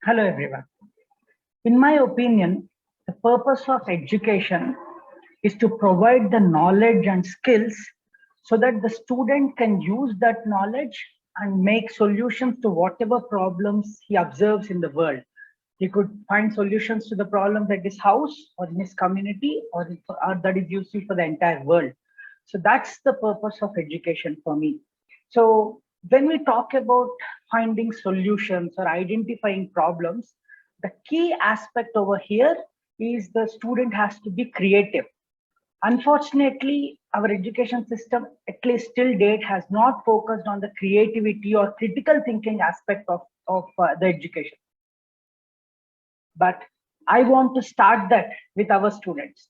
Hello, everyone. In my opinion, the purpose of education is to provide the knowledge and skills so that the student can use that knowledge and make solutions to whatever problems he observes in the world. He could find solutions to the problems at his house or in his community or that is useful for the entire world. So that's the purpose of education for me. So when we talk about finding solutions or identifying problems, the key aspect over here is the student has to be creative. Unfortunately, our education system, at least till date, has not focused on the creativity or critical thinking aspect of the education. But I want to start that with our students.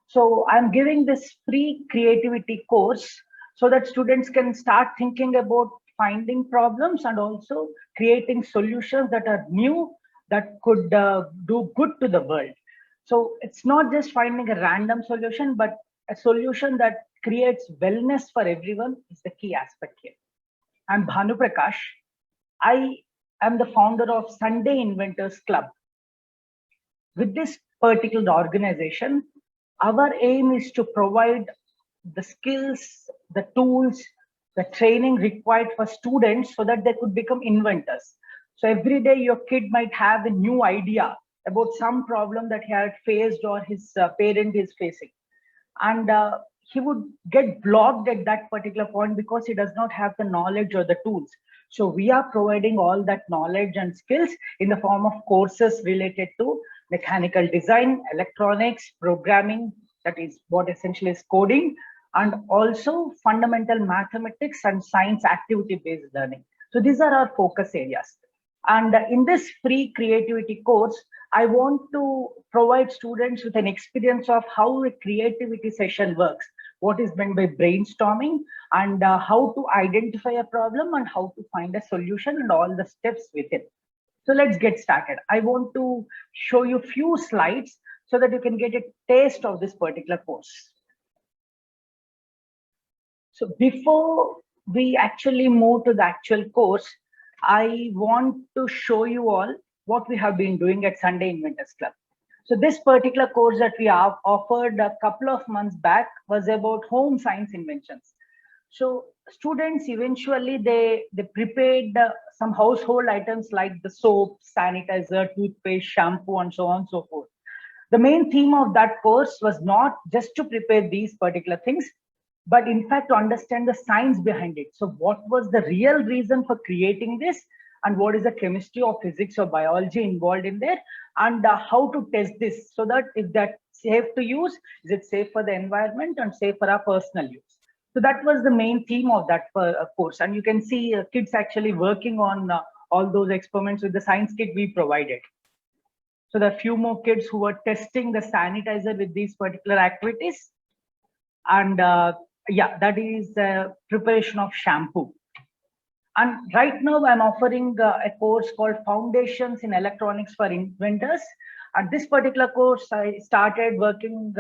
So I'm giving this free creativity course so that students can start thinking about finding problems and also creating solutions that are new that could do good to the world. So it's not just finding a random solution, but a solution that creates wellness for everyone is the key aspect here. I'm Bhanu Prakash. I am the founder of Sunday Inventors Club. With this particular organization, our aim is to provide the skills, the tools, the training required for students so that they could become inventors. So every day your kid might have a new idea about some problem that he had faced or his parent is facing. And he would get blocked at that particular point because he does not have the knowledge or the tools. So we are providing all that knowledge and skills in the form of courses related to mechanical design, electronics, programming, that is what essentially is coding, and also fundamental mathematics and science activity based learning. So these are our focus areas. And in this free creativity course, I want to provide students with an experience of how a creativity session works, what is meant by brainstorming, and how to identify a problem and how to find a solution and all the steps within. So let's get started. I want to show you few slides so that you can get a taste of this particular course. So before we actually move to the actual course, I want to show you all what we have been doing at Sunday Inventors Club. So this particular course that we have offered a couple of months back was about home science inventions. So students eventually they prepared some household items like the soap, sanitizer, toothpaste, shampoo, and so on and so forth. The main theme of that course was not just to prepare these particular things, but in fact to understand the science behind it. So what was the real reason for creating this, and what is the chemistry or physics or biology involved in there, and how to test this so that if that's safe to use, is it safe for the environment and safe for our personal use. So that was the main theme of that course, and you can see kids actually working on all those experiments with the science kit we provided. So there are few more kids who were testing the sanitizer with these particular activities. And yeah, that is preparation of shampoo. And right now I'm offering a course called Foundations in Electronics for Inventors. At this particular course, I started working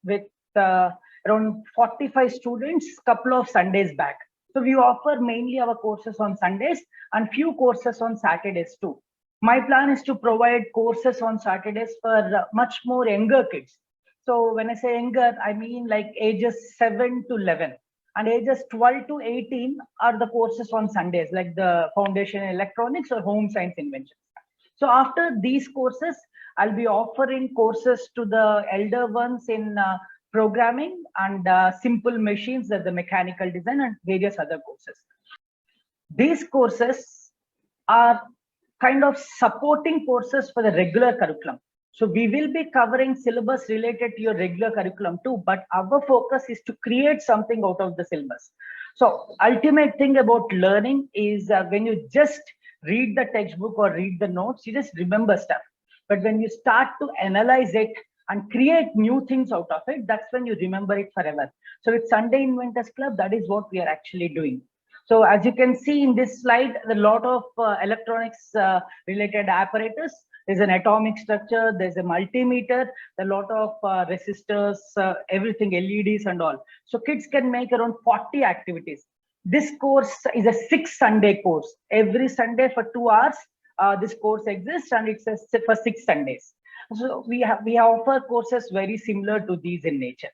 with around 45 students couple of Sundays back. So we offer mainly our courses on Sundays and few courses on Saturdays too. My plan is to provide courses on Saturdays for much more younger kids. So when I say younger, I mean like ages 7 to 11, and ages 12 to 18 are the courses on Sundays, like the Foundation in Electronics or Home Science Inventions. So after these courses, I'll be offering courses to the elder ones in programming and simple machines, the mechanical design and various other courses. These courses are kind of supporting courses for the regular curriculum. So we will be covering syllabus related to your regular curriculum too, but our focus is to create something out of the syllabus. So ultimate thing about learning is when you just read the textbook or read the notes, you just remember stuff. But when you start to analyze it and create new things out of it, that's when you remember it forever. So with Sunday Inventors Club, that is what we are actually doing. So as you can see in this slide, a lot of electronics related apparatus. There's an atomic structure, there's a multimeter, a lot of resistors, everything, LEDs and all. So kids can make around 40 activities. This course is a 6 Sunday course. Every Sunday for 2 hours, this course exists, and it's for 6 Sundays. So we offer courses very similar to these in nature.